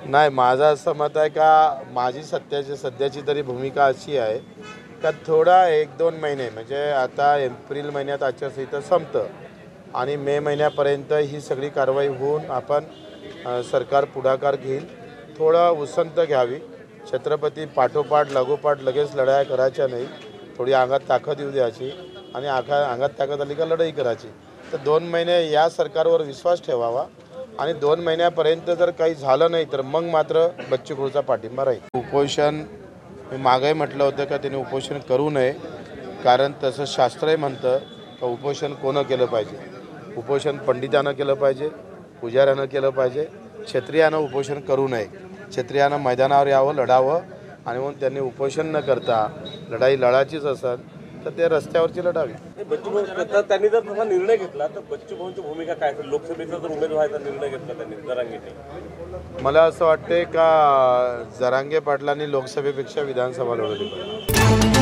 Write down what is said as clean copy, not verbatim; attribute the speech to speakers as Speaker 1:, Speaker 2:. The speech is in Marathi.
Speaker 1: नाही, माझं असं मत आहे का माझी सध्याची तरी भूमिका अशी आहे का थोडा 1-2 महिने म्हणजे आता एप्रिल महिन्यात आचारसंहिता संपतं आणि मे महिन्यापर्यंत ही सगळी कारवाई होऊन आपण सरकार पुढाकार घेईल. थोडा उसंत घ्यावी. छत्रपती पाठोपाठ लागोपाठ लगेच लढाया करायच्या नाही. थोडी अंगात ताकद येऊ द्यायची आणि अंगात ताकद आली का लढाई करायची. तर 2 महिने या सरकारवर विश्वास ठेवावा आणि 2 महिन्यापर्यंत जर काही झालं नाही तर मग मात्र बच्चू कडूचा पाठिंबा राहील. उपोषण मी मागंही म्हटलं होतं का त्यांनी उपोषण करू नये, कारण तसं शास्त्रही म्हणतं का उपोषण कोणं केलं पाहिजे. उपोषण पंडितानं केलं पाहिजे, पुजाऱ्यानं केलं पाहिजे, क्षत्रियानं उपोषण करू नये. क्षत्रियानं मैदानावर यावं, लढावं आणि म्हणून त्यांनी उपोषण न करता लढाई लढायचीच असेल तर ते रस्त्यावरची लढावी.
Speaker 2: त्यांनी जर तसा निर्णय घेतला तर बच्चू भाऊंची भूमिका काय असेल? लोकसभेचा जर उमेदवाराचा निर्णय घेतला त्यांनी जरांगेने,
Speaker 1: मला असं वाटते का जरांगे पाटलांनी लोकसभेपेक्षा विधानसभा लढवली पाहिजे.